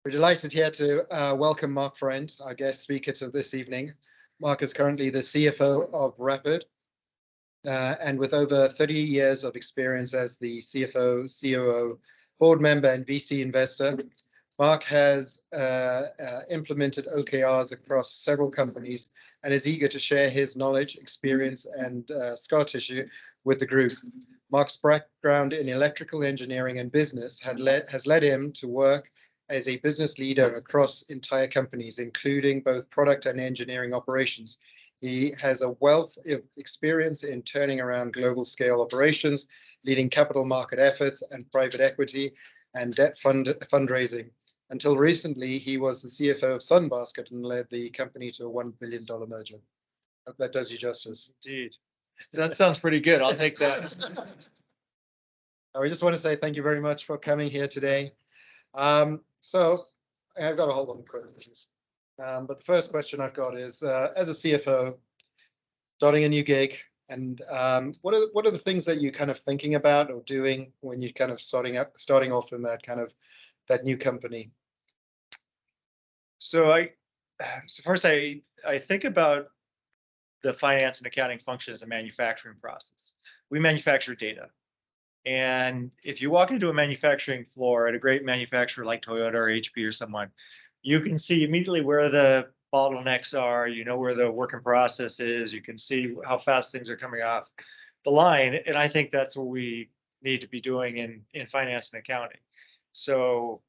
We're delighted here to welcome Marc Friend, our guest speaker to this evening. Marc is currently the CFO of Rapid, and with over 30 years of experience as the CFO, COO, board member, and VC investor, Marc has implemented OKRs across several companies and is eager to share his knowledge, experience, and scar tissue with the group. Marc's background in electrical engineering and business has led him to work as a business leader across entire companies, including both product and engineering operations. He has a wealth of experience in turning around global scale operations, leading capital market efforts and private equity and debt fundraising. Until recently, he was the CFO of Sunbasket and led the company to a $1 billion merger. Hope that does you justice. Indeed. So that sounds pretty good. I'll take that. We just want to say thank you very much for coming here today. So I've got a whole lot of questions. But the first question I've got is, as a CFO, starting a new gig, and what are the things that you're kind of thinking about or doing when you're kind of starting off in that new company? So first I think about the finance and accounting function as a manufacturing process. We manufacture data. And if you walk into a manufacturing floor at a great manufacturer like Toyota or HP or someone, you can see immediately where the bottlenecks are, you know where the work in process is, you can see how fast things are coming off the line. And I think that's what we need to be doing in finance and accounting. So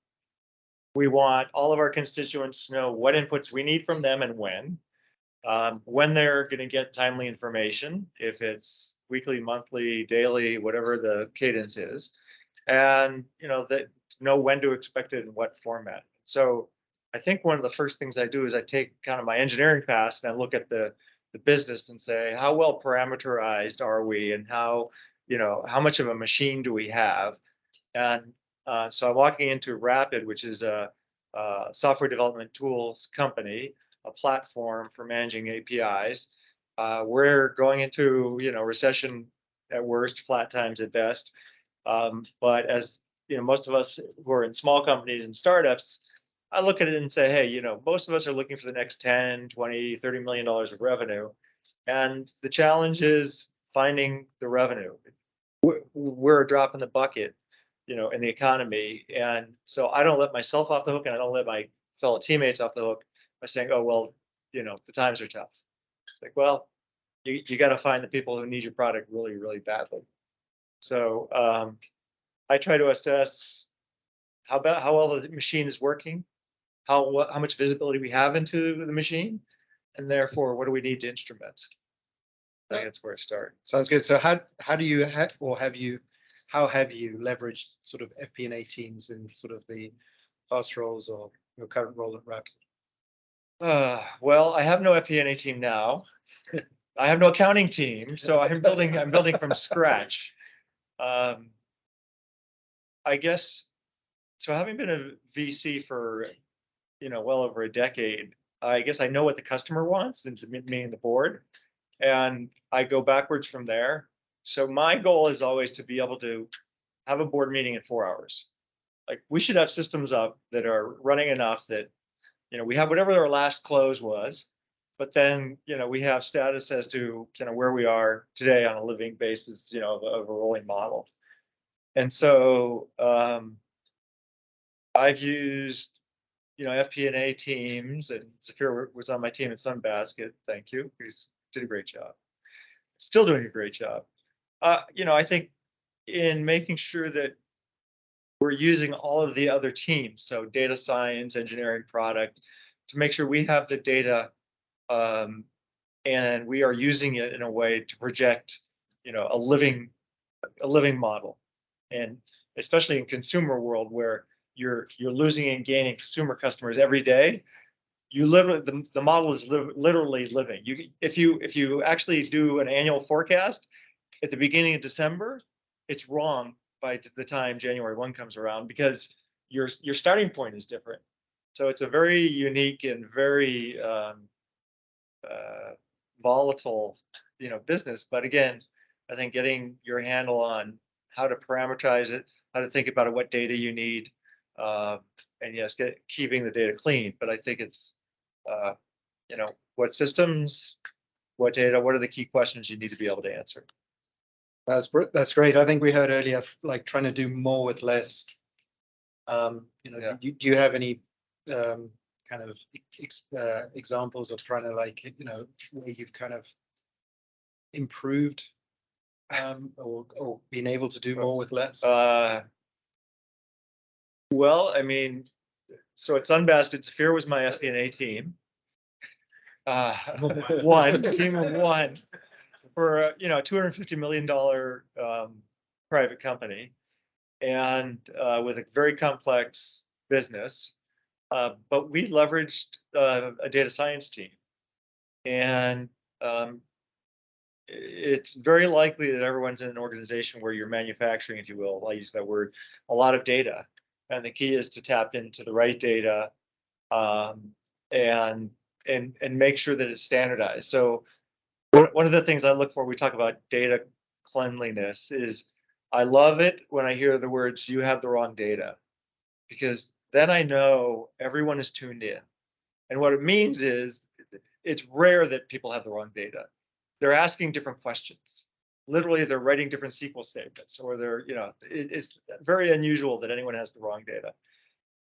we want all of our constituents to know what inputs we need from them and when they're going to get timely information, if it's weekly, monthly, daily, whatever the cadence is, and that know when to expect it in what format. So I think one of the first things I do is I take kind of my engineering past and I look at the business and say, how well parameterized are we, and how much of a machine do we have? And so I'm walking into Rapid, which is a software development tools company, a platform for managing APIs. We're going into recession at worst, flat times at best. But as most of us who are in small companies and startups, I look at it and say, hey, most of us are looking for the next 10, 20, $30 million of revenue. And the challenge is finding the revenue. We're a drop in the bucket, in the economy. And so I don't let myself off the hook, and I don't let my fellow teammates off the hook by saying, oh, well, the times are tough. It's like, well, you got to find the people who need your product really, really badly. So I try to assess how well the machine is working, how much visibility we have into the machine, and therefore, what do we need to instrument? I think that's where it starts. Sounds good. So how have you leveraged sort of FP&A teams in sort of the past roles or your current role at Rapid? Well, I have no FP&A team now. I have no accounting team, so I'm building from scratch. I guess so. Having been a VC for well over a decade, I guess I know what the customer wants, and me and the board, and I go backwards from there. So my goal is always to be able to have a board meeting in 4 hours. Like, we should have systems up that are running enough that we have whatever our last close was, but then we have status as to where we are today on a living basis, of a rolling model. And so I've used FP&A teams, and Zafir was on my team at Sunbasket. Thank you. He did a great job. Still doing a great job. I think in making sure that we're using all of the other teams, so data science, engineering, product, to make sure we have the data and we are using it in a way to project, a living model. And especially in consumer world, where you're losing and gaining consumer customers every day, you literally the model is literally living. If you actually do an annual forecast at the beginning of December, it's wrong by the time January 1 comes around, because your starting point is different. So it's a very unique and very volatile, business. But again, I think getting your handle on how to parameterize it, how to think about it, what data you need, and yes, keeping the data clean. But I think it's, what systems, what data, what are the key questions you need to be able to answer? That's great. I think we heard earlier, like trying to do more with less. Yeah. Do you have any kind of examples of trying to where you've kind of improved or been able to do more with less? Well, I mean, so at Sunbasket, Zafir was my FP&A team. Team of one for a $250 million private company, and with a very complex business. But we leveraged a data science team, and it's very likely that everyone's in an organization where you're manufacturing, if you will, I'll use that word, a lot of data. And the key is to tap into the right data, and make sure that it's standardized. So one of the things I look for, we talk about data cleanliness, is I love it when I hear the words, "You have the wrong data," because then I know everyone is tuned in. And what it means is it's rare that people have the wrong data. They're asking different questions. Literally, they're writing different SQL statements, or they're, it's very unusual that anyone has the wrong data.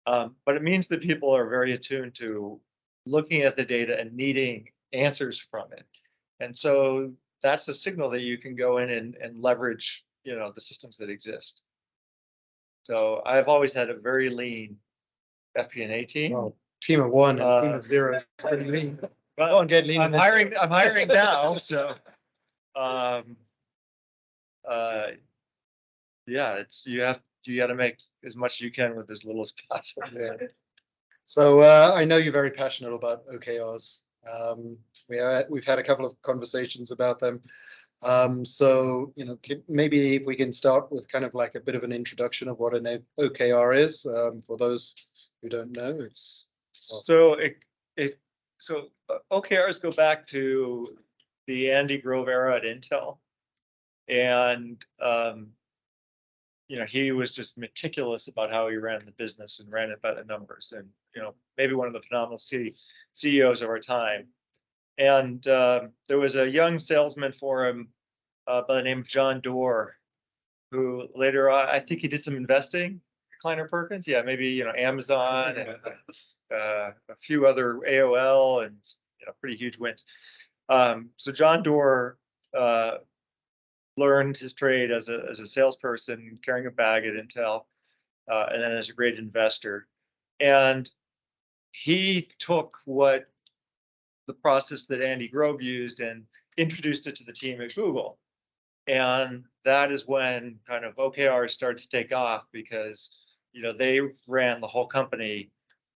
But it means that people are very attuned to looking at the data and needing answers from it. And so that's a signal that you can go in and leverage, the systems that exist. So I've always had a very lean FP&A team. Well, team of one and team of zero is pretty lean. Well, I'm hiring now, so yeah, it's you got to make as much as you can with as little as possible. Yeah. So I know you're very passionate about OKRs. We've had a couple of conversations about them. So maybe if we can start with kind of like a bit of an introduction of what an OKR is, for those who don't know. So OKRs go back to the Andy Grove era at Intel, and he was just meticulous about how he ran the business and ran it by the numbers, and maybe one of the phenomenal CEOs of our time. And there was a young salesman for him by the name of John Doerr, who later, I think he did some investing, Kleiner Perkins, yeah, maybe Amazon and a few other AOL, and pretty huge wins. So John Doerr learned his trade as a salesperson, carrying a bag at Intel, and then as a great investor. And he took the process that Andy Grove used and introduced it to the team at Google. And that is when kind of OKRs started to take off, because they ran the whole company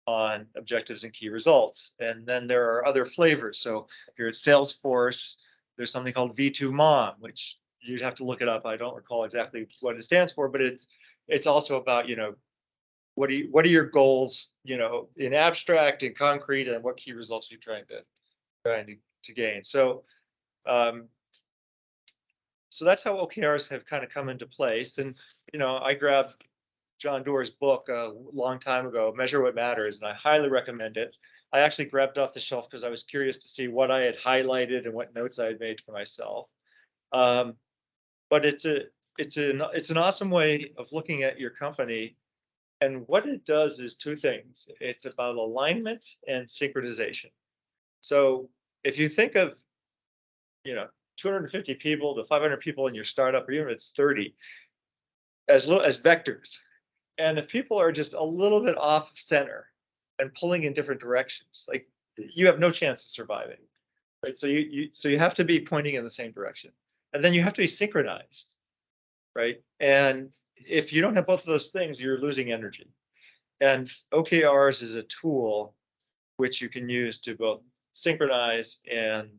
on objectives and key results. And then there are other flavors. So if you're at Salesforce, there's something called V2MOM, which you'd have to look it up. I don't recall exactly what it stands for, but it's also about what are your goals, in abstract and concrete, and what key results are you trying to gain. So so that's how OKRs have kind of come into place. And I grabbed John Doerr's book a long time ago, Measure What Matters, and I highly recommend it. I actually grabbed it off the shelf because I was curious to see what I had highlighted and what notes I had made for myself. But it's an awesome way of looking at your company. And what it does is two things. It's about alignment and synchronization. So if you think of 250 people to 500 people in your startup, or even if it's 30, as vectors. And if people are just a little bit off center and pulling in different directions, like, you have no chance of surviving, right? So you have to be pointing in the same direction, and then you have to be synchronized, right? And if you don't have both of those things, you're losing energy. And OKRs is a tool which you can use to both synchronize and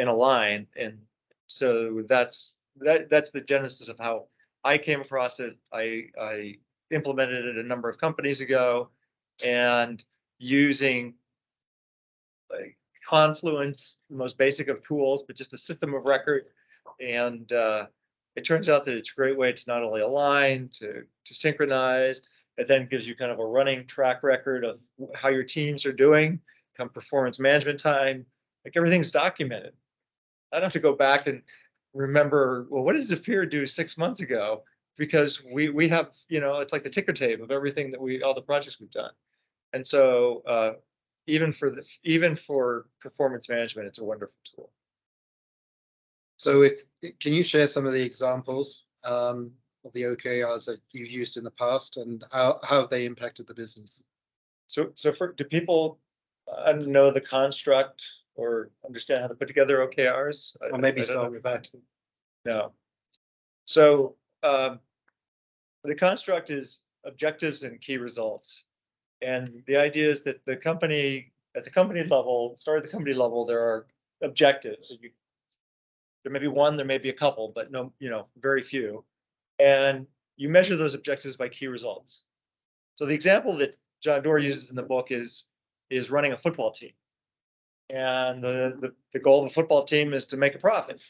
align. And so that's the genesis of how I came across it. I implemented it a number of companies ago, and using like Confluence, the most basic of tools, but just a system of record, and it turns out that it's a great way to not only align, to synchronize. It then gives you kind of a running track record of how your teams are doing, come performance management time, like everything's documented. I don't have to go back and remember, well, what did Zafir do 6 months ago? Because we have, it's like the ticker tape of everything that all the projects we've done. And so even for performance management, it's a wonderful tool. So can you share some of the examples of the OKRs that you've used in the past, and how have they impacted the business? So do people know the construct or understand how to put together OKRs? Or maybe start with that. No. So the construct is objectives and key results. And the idea is that at the company level, there are objectives. So there may be one, there may be a couple, but no, very few. And you measure those objectives by key results. So the example that John Doerr uses in the book is running a football team. And the goal of a football team is to make a profit.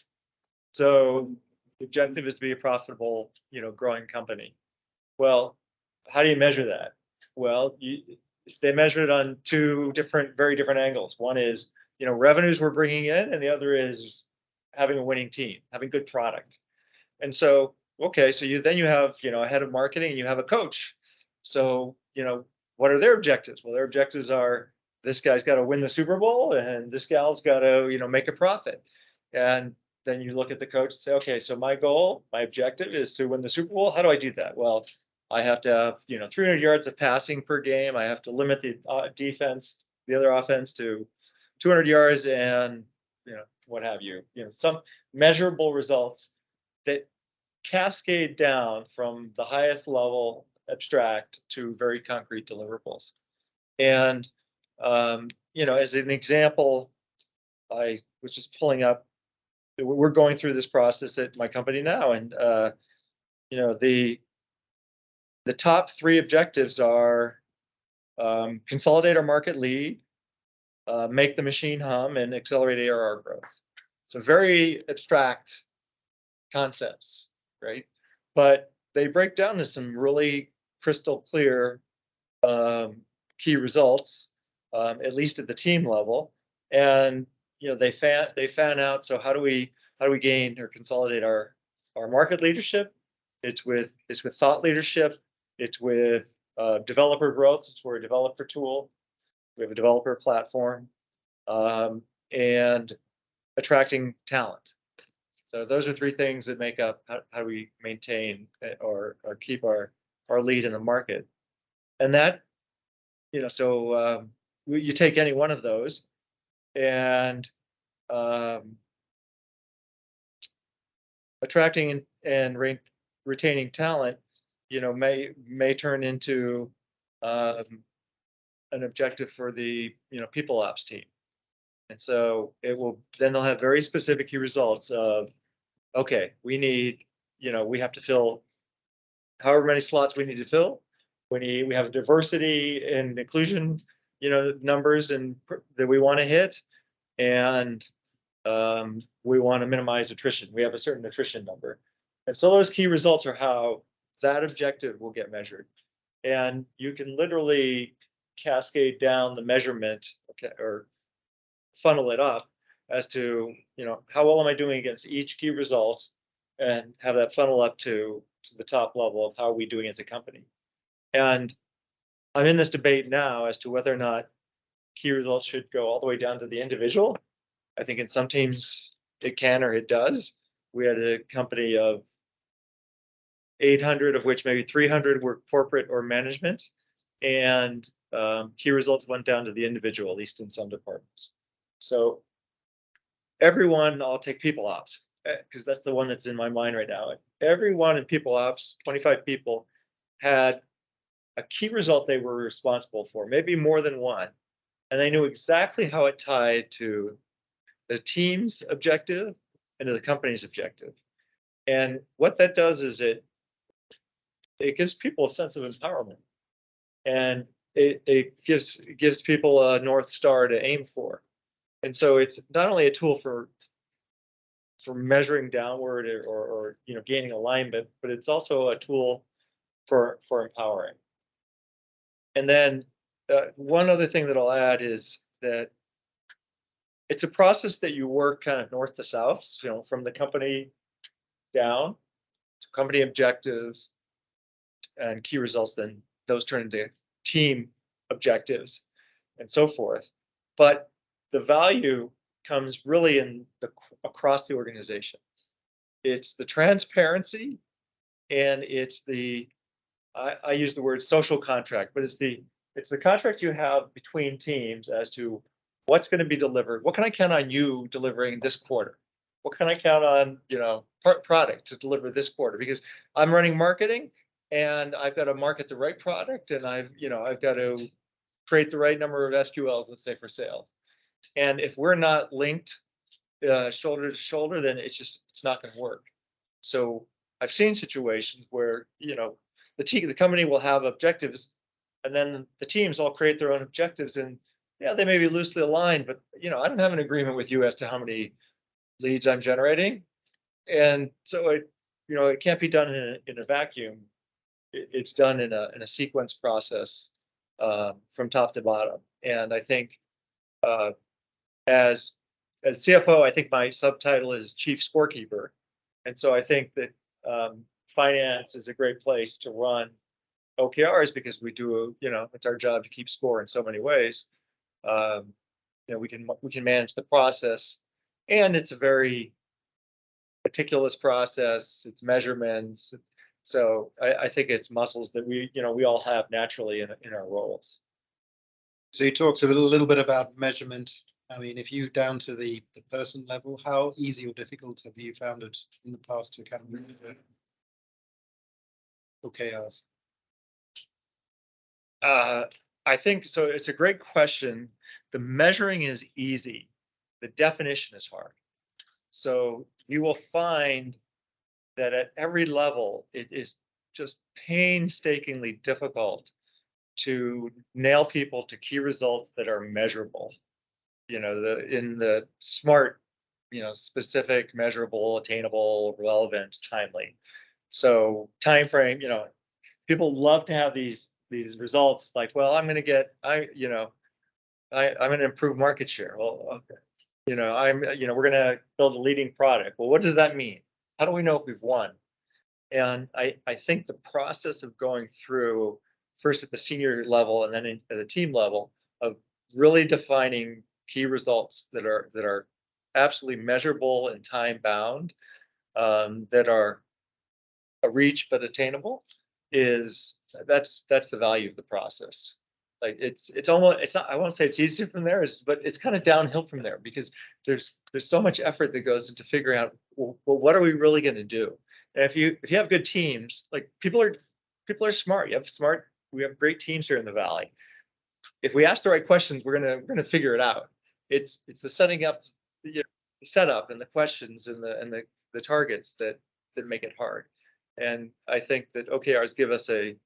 So the objective is to be a profitable, growing company. Well, how do you measure that? Well, they measure it on two very different angles. One is, revenues we're bringing in, and the other is having a winning team, having good product. And so, okay, so you have, a head of marketing and you have a coach. So, what are their objectives? Well, their objectives are, this guy's got to win the Super Bowl and this gal's got to, make a profit. And then you look at the coach and say, okay, so my objective is to win the Super Bowl. How do I do that? Well, I have to have, 300 yards of passing per game. I have to limit the the other offense to 200 yards and, what have you, some measurable results that cascade down from the highest level abstract to very concrete deliverables. And, as an example, I was just pulling up, we're going through this process at my company now. And, the top three objectives are consolidate our market lead, make the machine hum, and accelerate ARR growth. So very abstract concepts, right? But they break down to some really crystal clear key results, at least at the team level. And they fan out. So how do we gain or consolidate our market leadership? It's with thought leadership. It's with developer growth. It's we're a developer tool. We have a developer platform, and attracting talent. So those are three things that make up how we maintain or keep our lead in the market. And that, so you take any one of those, and attracting and retaining talent, may turn into an objective for the people ops team. And so then they'll have very specific key results of, okay, we have to fill however many slots we need to fill. We have diversity and inclusion, numbers that we want to hit, and we want to minimize attrition. We have a certain attrition number. And so those key results are how that objective will get measured. And you can literally cascade down the measurement, or funnel it up as to, how well am I doing against each key result, and have that funnel up to the top level of how are we doing as a company. And I'm in this debate now as to whether or not key results should go all the way down to the individual. I think in some teams it can, or it does. We had a company of 800, of which maybe 300 were corporate or management, and key results went down to the individual, at least in some departments. So I'll take people ops, because that's the one that's in my mind right now. Everyone in people ops, 25 people, had a key result they were responsible for, maybe more than one, and they knew exactly how it tied to the team's objective and to the company's objective. And what that does is it gives people a sense of empowerment, and it gives people a North Star to aim for. And so it's not only a tool for measuring downward or gaining alignment, but it's also a tool for empowering. And then one other thing that I'll add is that it's a process that you work kind of north to south, from the company down to company objectives and key results, then those turn into team objectives and so forth. But the value comes really across the organization. It's the transparency, and it's I use the word social contract, but it's the contract you have between teams as to what's going to be delivered. What can I count on you delivering this quarter? What can I count on, product to deliver this quarter? Because I'm running marketing, and I've got to market the right product, and I've got to create the right number of SQLs, let's say, for sales. And if we're not linked shoulder to shoulder, then it's not going to work. So I've seen situations where the company will have objectives, and then the teams all create their own objectives, and they may be loosely aligned, but I don't have an agreement with you as to how many leads I'm generating, and so it can't be done in a vacuum. It's done in a sequence process from top to bottom. And I think as CFO, I think my subtitle is Chief Scorekeeper, and so I think that finance is a great place to run OKRs, because we do it's our job to keep score in so many ways. We can manage the process, and it's a very meticulous process. It's measurements. So I think it's muscles that we all have naturally in our roles. So you talked a little bit about measurement. I mean, if you down to the person level, how easy or difficult have you found it in the past to kind of measure OKRs? I think so. It's a great question. The measuring is easy. The definition is hard. So you will find that at every level, it is just painstakingly difficult to nail people to key results that are measurable. In the SMART, specific, measurable, attainable, relevant, timely. So time frame, people love to have these results, like, well, I'm going to improve market share. Well, okay. We're going to build a leading product. Well, what does that mean? How do we know if we've won? And I think the process of going through first at the senior level and then at the team level of really defining key results that are absolutely measurable and time bound, that are a reach but attainable, that's the value of the process. Like it's not, I won't say it's easy from there, but it's kind of downhill from there, because there's so much effort that goes into figuring out, well, what are we really going to do? And if you have good teams, like people are smart. We have great teams here in the Valley. If we ask the right questions, we're gonna figure it out. It's the setting up, the setup and the questions and the targets that make it hard. And I think that OKRs give us a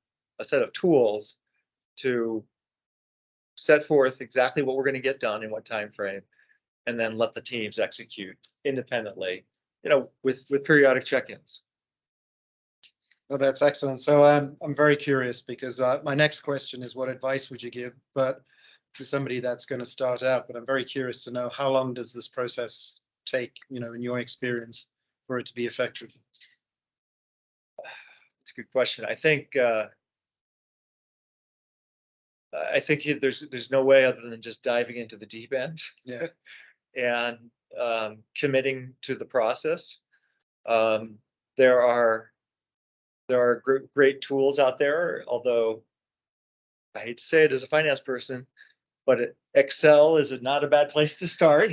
set of tools to set forth exactly what we're going to get done in what time frame, and then let the teams execute independently, with periodic check-ins. Well, that's excellent. So I'm very curious, because my next question is, what advice would you give, but to somebody that's going to start out? But I'm very curious to know, how long does this process take, in your experience, for it to be effective? It's a good question. I think there's no way other than just diving into the deep end. Yeah. And committing to the process. There are great tools out there, although I hate to say it as a finance person, but Excel is not a bad place to start.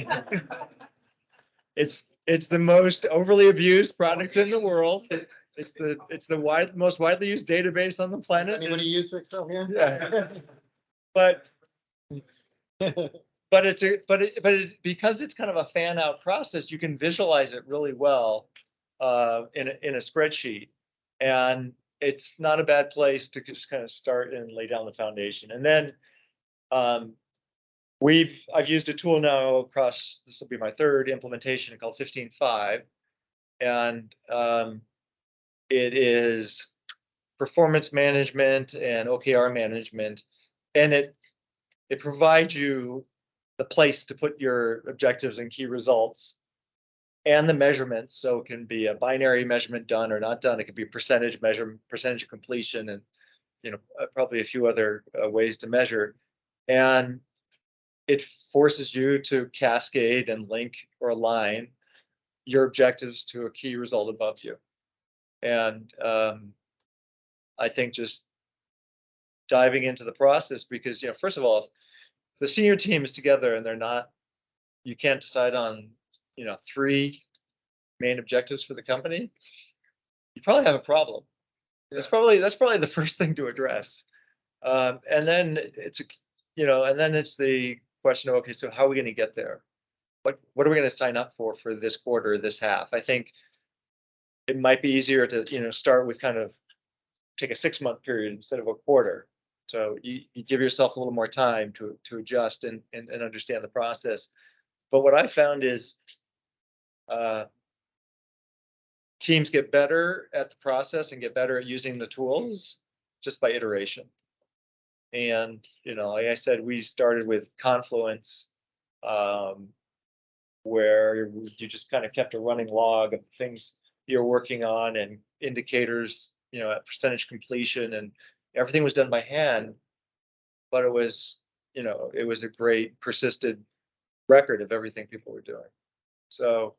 It's the most overly abused product in the world. It's the most widely used database on the planet. Anybody use Excel here? Yeah. But it's because it's kind of a fan out process, you can visualize it really well in a spreadsheet, and it's not a bad place to just kind of start and lay down the foundation. And then I've used a tool now across, this will be my third implementation, called 15.5, And it is performance management and OKR management, and it provides you the place to put your objectives and key results and the measurements. So it can be a binary measurement done or not done. It could be percentage measure, percentage of completion, and probably a few other ways to measure. And it forces you to cascade and link or align your objectives to a key result above you. And I think just diving into the process, because first of all, if the senior team is together and they're not, you can't decide on 3 main objectives for the company, you probably have a problem. That's probably the first thing to address. And then it's the question of, okay, so how are we going to get there? What are we going to sign up for this quarter, this half? I think it might be easier to start with kind of take a 6-month period instead of a quarter. So you give yourself a little more time to adjust and understand the process. But what I found is teams get better at the process and get better at using the tools just by iteration. And like I said, we started with Confluence, where you just kind of kept a running log of things you're working on and indicators, at percentage completion, and everything was done by hand. But it was a great persisted record of everything people were doing. So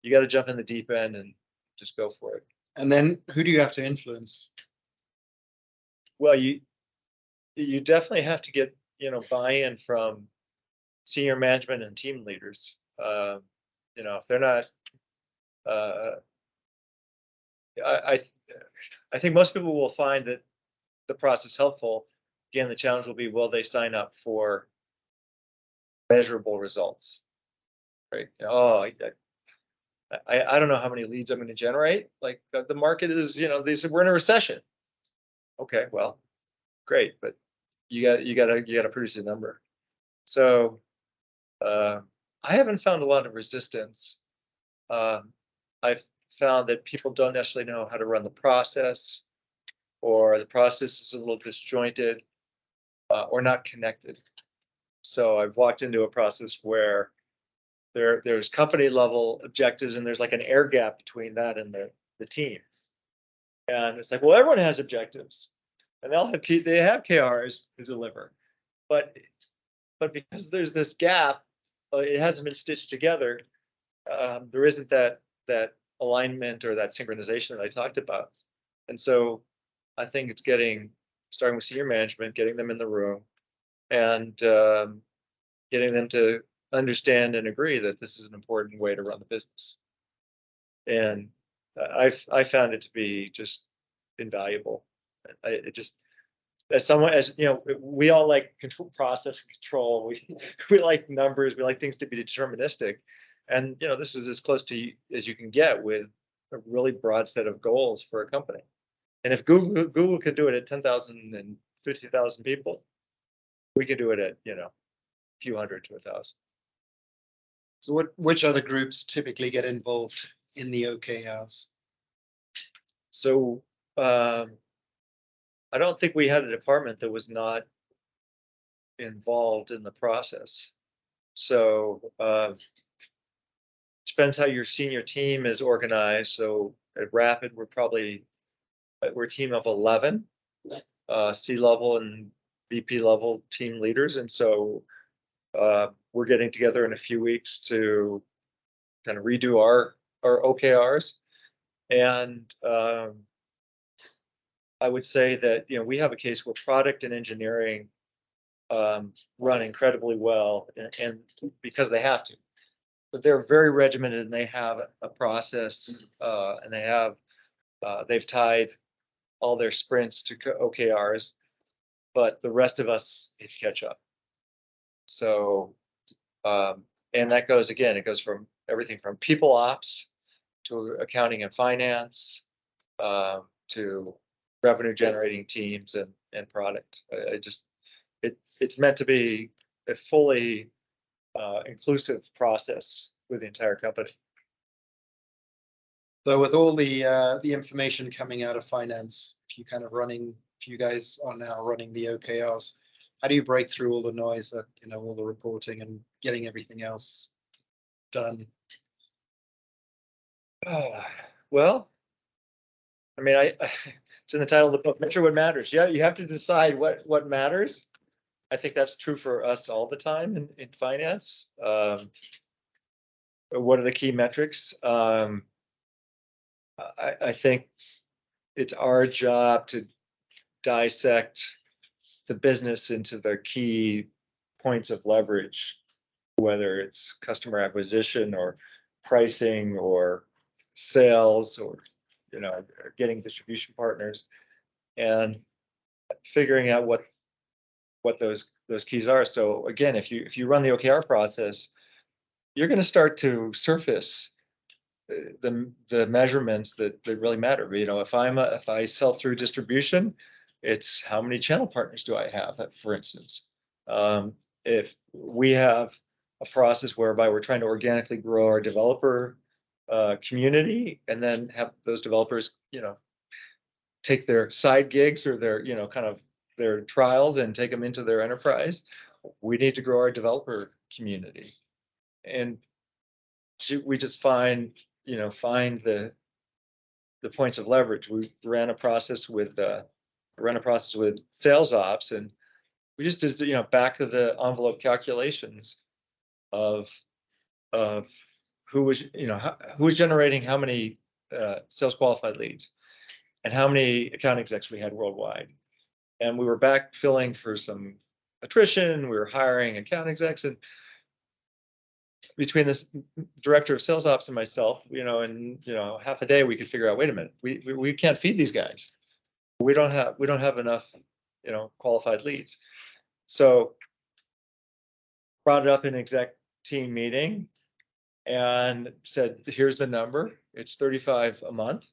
you got to jump in the deep end and just go for it. And then who do you have to influence? Well, you definitely have to get buy-in from senior management and team leaders. If they're not, I think most people will find that the process helpful. Again, the challenge will be, will they sign up for measurable results? Right? I don't know how many leads I'm going to generate. Like the market is, they said we're in a recession. Okay, well, great, but you got to produce a number. So I haven't found a lot of resistance. I've found that people don't necessarily know how to run the process, or the process is a little disjointed, or not connected. So I've walked into a process where there's company level objectives, and there's like an air gap between that and the team. And it's like, well, everyone has objectives, and they have KRs to deliver, but because there's this gap, it hasn't been stitched together. There isn't that alignment or that synchronization that I talked about. And so I think it's starting with senior management, getting them in the room, and getting them to understand and agree that this is an important way to run the business. And I found it to be just invaluable. It just, as we all like control, process control. We like numbers. We like things to be deterministic, and this is as close to as you can get with a really broad set of goals for a company. And if Google can do it at 10,000 and 50,000 people, we can do it at a few hundred to 1,000. So which other groups typically get involved in the OKRs? So I don't think we had a department that was not involved in the process. So depends how your senior team is organized. So at Rapid, we're a team of 11, C-level and VP level team leaders, and so we're getting together in a few weeks to kind of redo our OKRs. And I would say that we have a case where product and engineering run incredibly well, and because they have to, but they're very regimented, and they have a process, and they've tied all their sprints to OKRs, but the rest of us need to catch up. So, and that goes, again, it goes from everything from people ops to accounting and finance, to revenue generating teams and product. It's meant to be a fully inclusive process with the entire company. So with all the information coming out of finance, if you guys are now running the OKRs, how do you break through all the noise that, all the reporting and getting everything else done? Well, I mean, it's in the title of the book, Measure What Matters. Yeah, you have to decide what matters. I think that's true for us all the time in finance. What are the key metrics? I think it's our job to dissect the business into their key points of leverage, whether it's customer acquisition or pricing or sales or getting distribution partners, and figuring out what those keys are. So again, if you run the OKR process, you're going to start to surface the measurements that really matter. If I sell through distribution, it's how many channel partners do I have, for instance. If we have a process whereby we're trying to organically grow our developer community, and then have those developers, take their side gigs or their, kind of their trials and take them into their enterprise, we need to grow our developer community. And we just find the points of leverage. We ran a process with sales ops, and we just did back of the envelope calculations of who was who was generating how many sales qualified leads and how many account execs we had worldwide. And we were backfilling for some attrition. We were hiring account execs, and between this director of sales ops and myself, in half a day, we could figure out, wait a minute, we can't feed these guys. We don't have enough, qualified leads. So brought it up in exec team meeting and said, here's the number. It's 35 a month.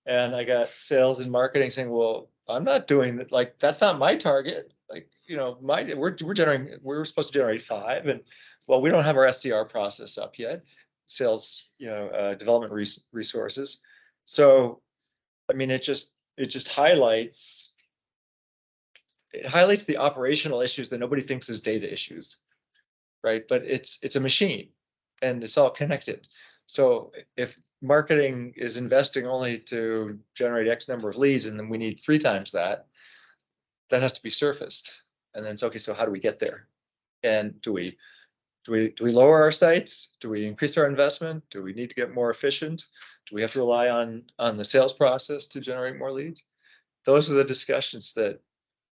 And I got sales and marketing saying, well, I'm not doing that. Like, that's not my target. Like, we're supposed to generate 5, and well, we don't have our SDR process up yet. Sales, development resources. So, I mean, it just highlights the operational issues that nobody thinks is data issues, right? But it's a machine, and it's all connected. So if marketing is investing only to generate X number of leads, and then we need 3 times that has to be surfaced. And then it's okay, so how do we get there? And do we lower our sites? Do we increase our investment? Do we need to get more efficient? Do we have to rely on the sales process to generate more leads? Those are the discussions that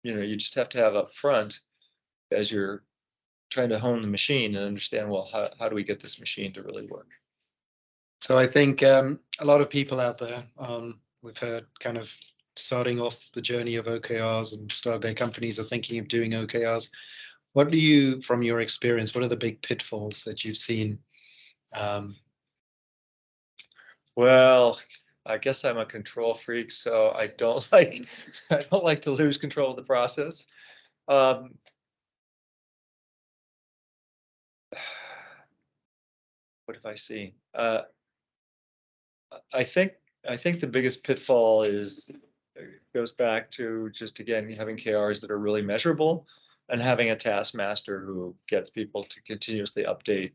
you just have to have up front as you're trying to hone the machine and understand, well, how do we get this machine to really work? So I think a lot of people out there, we've heard kind of starting off the journey of OKRs and start their companies are thinking of doing OKRs. What do you, from your experience, what are the big pitfalls that you've seen? Well, I guess I'm a control freak, so I don't like to lose control of the process. What have I seen? I think the biggest pitfall goes back to just, again, having KRs that are really measurable and having a taskmaster who gets people to continuously update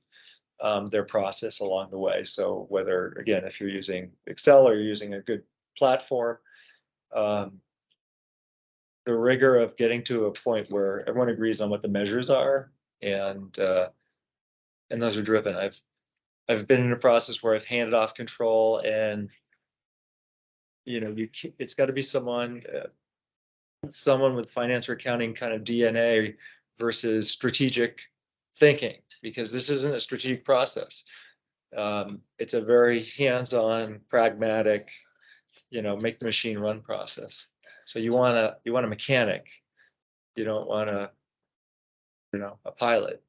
their process along the way. So whether, again, if you're using Excel or you're using a good platform, the rigor of getting to a point where everyone agrees on what the measures are, and those are driven. I've been in a process where I've handed off control, and it's got to be someone with finance or accounting kind of DNA versus strategic thinking, because this isn't a strategic process. It's a very hands-on, pragmatic, make the machine run process. So you want a mechanic. You don't want a pilot.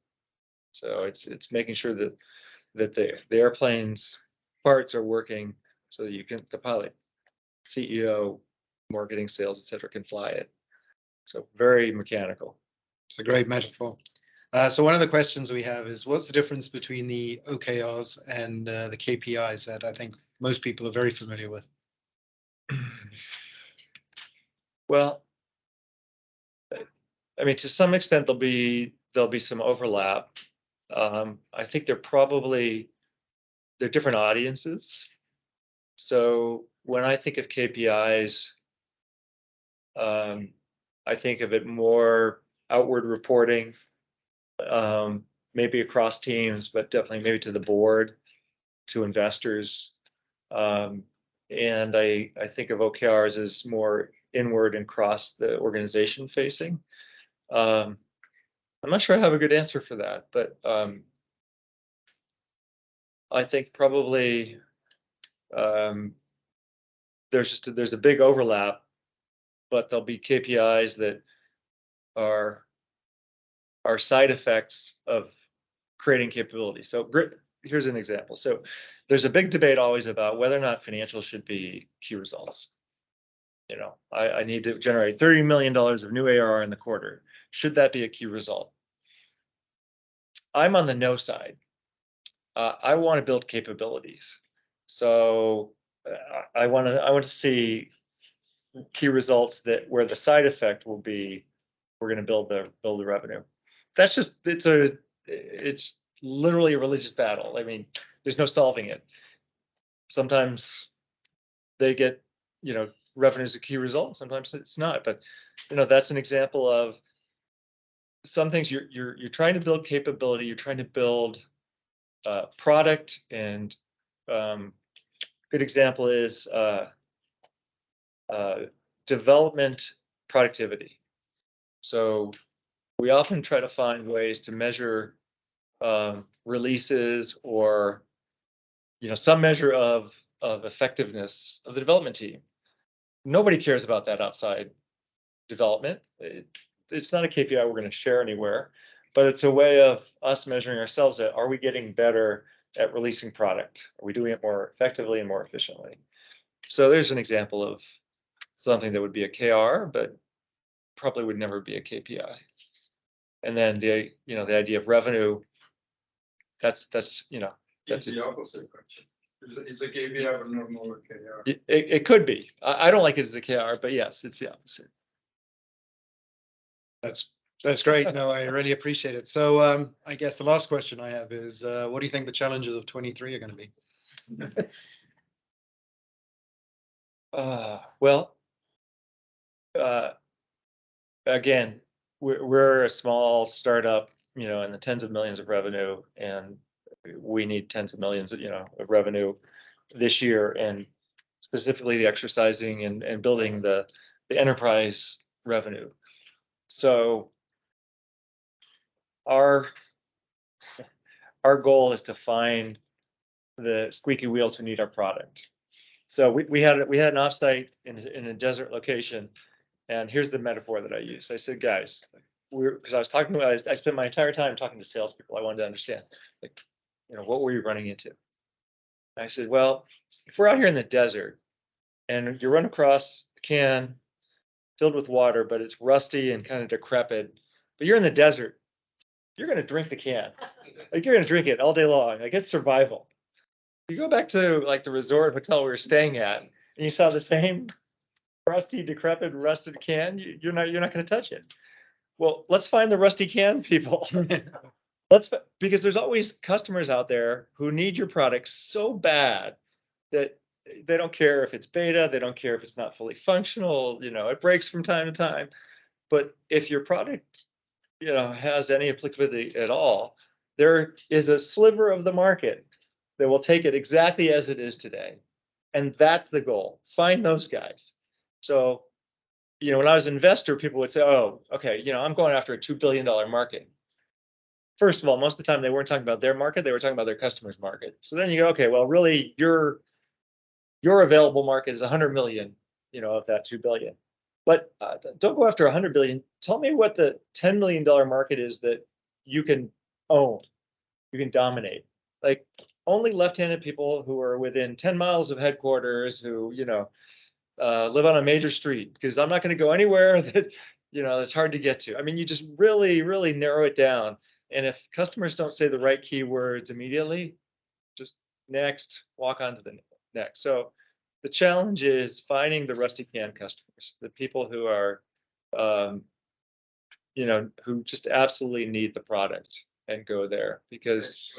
So it's making sure that the airplane's parts are working so that the pilot, CEO, marketing, sales, etc., can fly it. So very mechanical. It's a great metaphor. So one of the questions we have is, what's the difference between the OKRs and the KPIs that I think most people are very familiar with? Well, I mean, to some extent, there'll be some overlap. I think they're different audiences. So when I think of KPIs, I think of it more outward reporting, maybe across teams, but definitely maybe to the board, to investors. And I think of OKRs as more inward and cross the organization facing. I'm not sure I have a good answer for that, but I think probably there's a big overlap, but there'll be KPIs that are side effects of creating capability. So here's an example. So there's a big debate always about whether or not financials should be key results. You know, I need to generate $30 million of new ARR in the quarter. Should that be a key result? I'm on the no side. I want to build capabilities. So I want to see key results where the side effect will be we're going to build the revenue. That's just it's literally a religious battle. I mean, there's no solving it. Sometimes they get, revenue is a key result. Sometimes it's not. But that's an example of some things you're trying to build capability. You're trying to build product, and good example is development productivity. So we often try to find ways to measure releases or some measure of effectiveness of the development team. Nobody cares about that outside development. It's not a KPI we're going to share anywhere, but it's a way of us measuring ourselves at, are we getting better at releasing product? Are we doing it more effectively and more efficiently? So there's an example of something that would be a KR, but probably would never be a KPI. And then the idea of revenue, that's It's the opposite question. It's a KPI, but not more a KR. It could be. I don't like it as a KR, but yes, it's the opposite. That's great. No, I really appreciate it. So I guess the last question I have is, what do you think the challenges of 23 are going to be? Well, again, we're a small startup, in the tens of millions of revenue, and we need tens of millions, of revenue this year, and specifically the exercising and building the enterprise revenue. So our goal is to find the squeaky wheels who need our product. So we had an offsite in a desert location, and here's the metaphor that I used. I said, guys, because I spent my entire time talking to salespeople. I wanted to understand, what were you running into? And I said, well, if we're out here in the desert and you run across a can filled with water, but it's rusty and kind of decrepit, but you're in the desert, you're going to drink the can. Like, you're going to drink it all day long. Like, it's survival. You go back to the resort hotel we were staying at, and you saw the same rusty, decrepit, rusted can, you're not going to touch it. Well, let's find the rusty can people. Because there's always customers out there who need your product so bad that they don't care if it's beta, they don't care if it's not fully functional, it breaks from time to time. But if your product, has any applicability at all, there is a sliver of the market that will take it exactly as it is today. And that's the goal. Find those guys. So, when I was an investor, people would say, oh, okay, I'm going after a $2 billion market. First of all, most of the time they weren't talking about their market, they were talking about their customer's market. So then you go, okay, well, really your available market is 100 million, of that 2 billion. But don't go after 100 billion. Tell me what the $10 million market is that you can own, you can dominate. Like, only left-handed people who are within 10 miles of headquarters, who, live on a major street, because I'm not going to go anywhere that, it's hard to get to. I mean, you just really, really narrow it down. And if customers don't say the right keywords immediately, just next, walk on to the next. So the challenge is finding the rusty can customers, the people who are, who just absolutely need the product and go there because.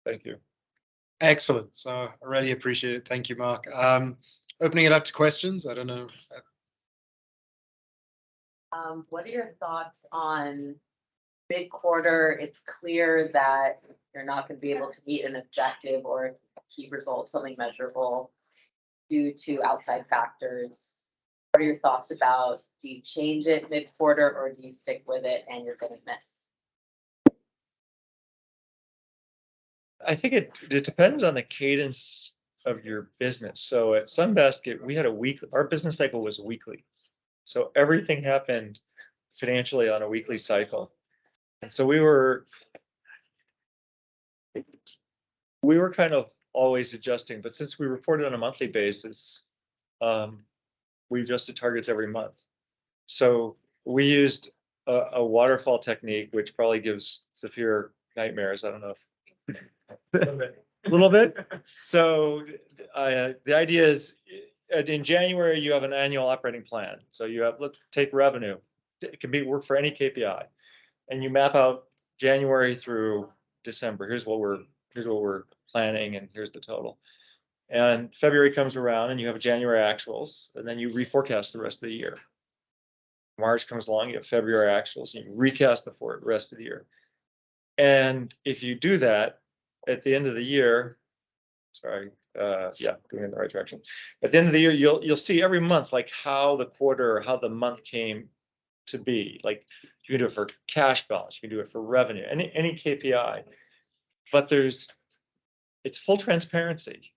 Thank you. Excellent. So I really appreciate it. Thank you, Mark. Opening it up to questions. I don't know. What are your thoughts on mid-quarter? It's clear that you're not going to be able to meet an objective or a key result, something measurable, due to outside factors. What are your thoughts about, do you change it mid-quarter or do you stick with it and you're going to miss? I think it depends on the cadence of your business. So at Sunbasket, we had our business cycle was weekly. So everything happened financially on a weekly cycle. And so we were kind of always adjusting, but since we reported on a monthly basis, we adjusted targets every month. So we used a waterfall technique, which probably gives Zafir nightmares. I don't know if a little bit. So the idea is in January, you have an annual operating plan. So you have, take revenue. It can work for any KPI. And you map out January through December. Here's what we're planning and here's the total. And February comes around and you have January actuals, and then you reforecast the rest of the year. March comes along, you have February actuals, and you recast the rest of the year. And if you do that at the end of the year, going in the right direction. At the end of the year, you'll see every month like how the quarter or how the month came to be. Like you can do it for cash balance, you can do it for revenue, any KPI. But it's full transparency.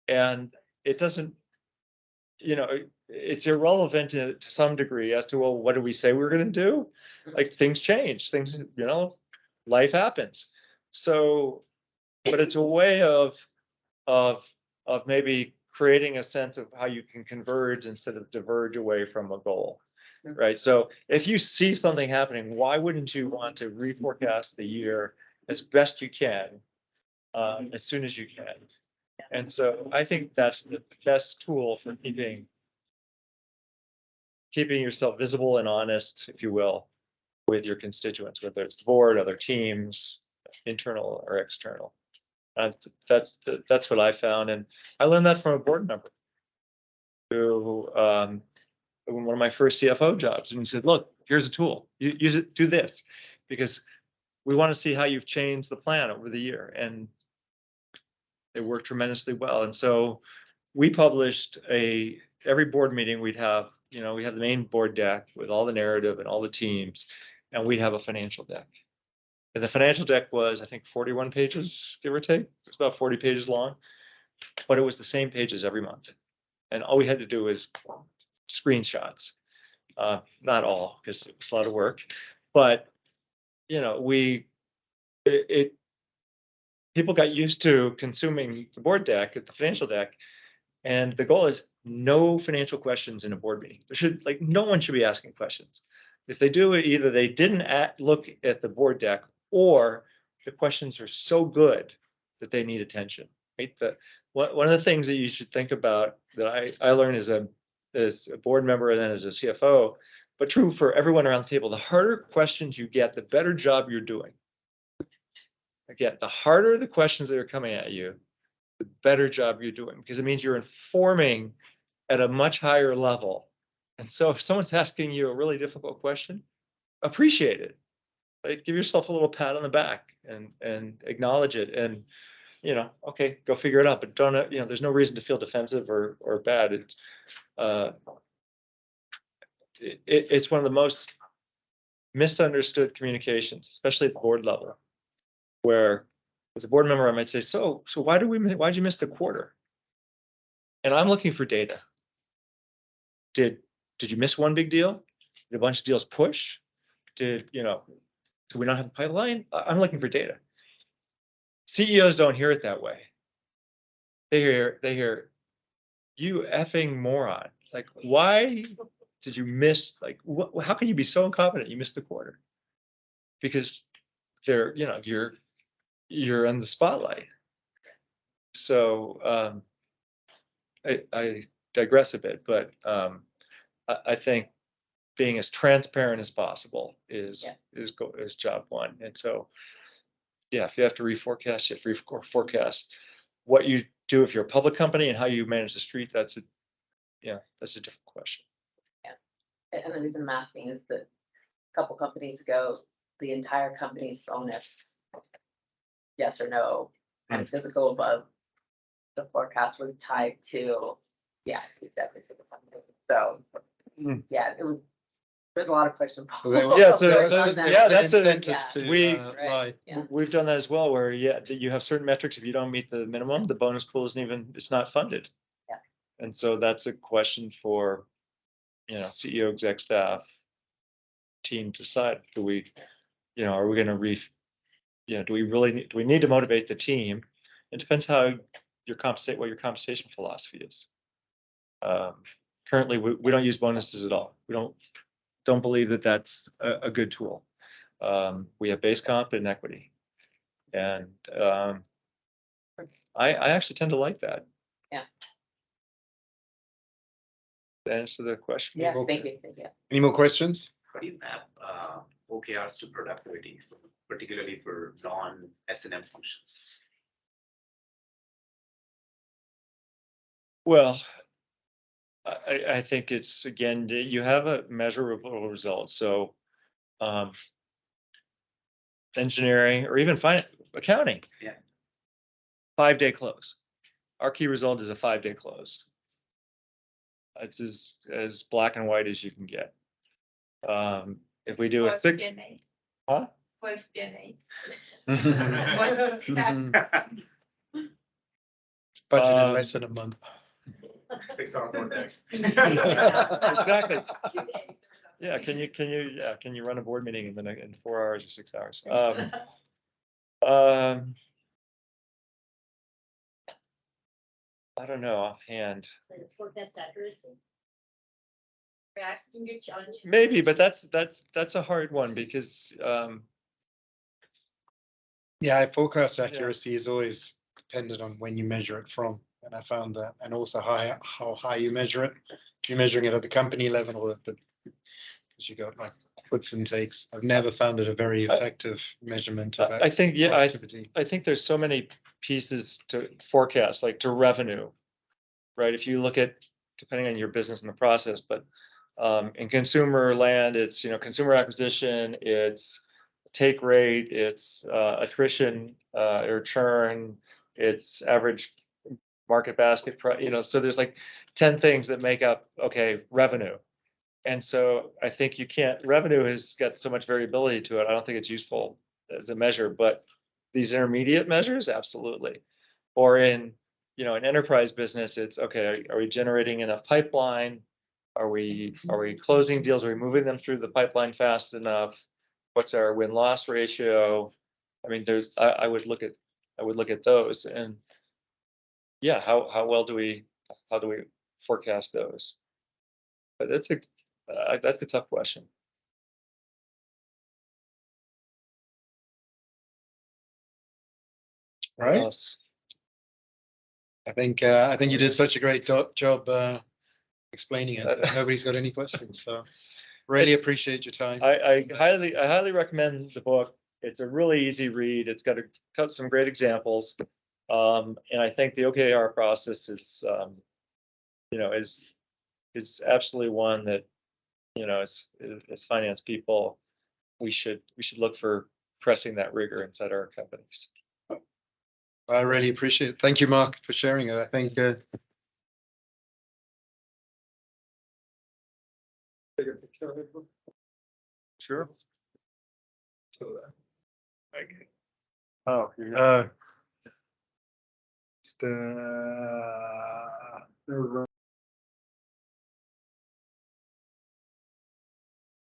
And it doesn't, it's irrelevant to some degree as to, well, what did we say we were going to do? Like things change, life happens. So, but it's a way of maybe creating a sense of how you can converge instead of diverge away from a goal, right? So if you see something happening, why wouldn't you want to reforecast the year as best you can, as soon as you can? And so I think that's the best tool for keeping yourself visible and honest, if you will, with your constituents, whether it's the board, other teams, internal or external. That's what I found, and I learned that from a board member who, one of my first CFO jobs, and he said, "Look, here's a tool. Use it. Do this, because we want to see how you've changed the plan over the year." And it worked tremendously well. And so we published every board meeting we'd have, we have the main board deck with all the narrative and all the teams, and we'd have a financial deck. And the financial deck was, I think, 41 pages, give or take. It was about 40 pages long, but it was the same pages every month. And all we had to do was screenshots. Not all, because it was a lot of work, but people got used to consuming the board deck, the financial deck, and the goal is no financial questions in a board meeting. No one should be asking questions. If they do, either they didn't look at the board deck, or the questions are so good that they need attention. Right? One of the things that you should think about that I learned as a board member and then as a CFO, but true for everyone around the table, the harder questions you get, the better job you're doing. Again, the harder the questions that are coming at you, the better job you're doing, because it means you're informing at a much higher level. And so if someone's asking you a really difficult question, appreciate it. Like, give yourself a little pat on the back and acknowledge it, and okay, go figure it out. But don't there's no reason to feel defensive or bad. It's one of the most misunderstood communications, especially at the board level, where as a board member, I might say, so why'd you miss the quarter? And I'm looking for data. Did you miss one big deal? Did a bunch of deals push? Do we not have the pipeline? I'm looking for data. CEOs don't hear it that way. They hear you effing moron. Like, why did you miss? Like, how can you be so incompetent you missed the quarter? Because you're you're in the spotlight. So I digress a bit, but I think being as transparent as possible is is job one. And so, yeah, if you have to reforecast, you have to forecast what you do if you're a public company and how you manage the street. That's a different question. And the reason I'm asking is that a couple companies ago, the entire company's bonus, yes or no, and does it go above the forecast was tied to, definitely for the company. So, yeah, it was, there's a lot of questions. Yeah, that's a incentive to we- lie. Yeah. We've done that as well, where that you have certain metrics. If you don't meet the minimum, the bonus pool it's not funded. Yeah. And so that's a question for, CEO, exec staff, team to decide. Do we, are we going to do we need to motivate the team? It depends how what your compensation philosophy is. Currently, we don't use bonuses at all. We don't believe that that's a good tool. We have base comp and equity. And I actually tend to like that. Yeah. To answer the question. Yes, thank you. Any more questions? How do you map OKRs to productivity, particularly for non-S&M functions? Well, I think it's, again, you have a measurable result. So engineering or even accounting. Yeah. 5-day close. Our key result is a 5-day close. It's as black and white as you can get. If we do a thick, huh? It's budgeted less than a month. Exactly. Yeah, can you run a board meeting in 4 hours or 6 hours? I don't know offhand. Forecast accuracy. We're asking your challenge. Maybe, but that's a hard one because Yeah, forecast accuracy is always dependent on when you measure it from. And I found that, and also how high you measure it. If you're measuring it at the company level or because you got like puts and takes. I've never found it a very effective measurement of I think, productivity. I think there's so many pieces to forecast, like to revenue, right? If you look at, depending on your business and the process, but in consumer land, it's, consumer acquisition, it's take rate, it's attrition or churn, it's average market basket price, so there's like 10 things that make up, revenue. And so I think revenue has got so much variability to it. I don't think it's useful as a measure, but these intermediate measures, absolutely. Or in, an enterprise business, it's okay, are we generating enough pipeline? Are we closing deals? Are we moving them through the pipeline fast enough? What's our win-loss ratio? I mean, I would look at those, and yeah, how well do we forecast those? But that's a tough question. Right. Else? I think you did such a great job explaining it that nobody's got any questions. So really appreciate your time. I highly recommend the book. It's a really easy read. It's got some great examples. And I think the OKR process is absolutely one that, as finance people, we should look for pressing that rigor inside our companies. I really appreciate it. Thank you, Mark, for sharing it. I think Sure. okay. Oh, Just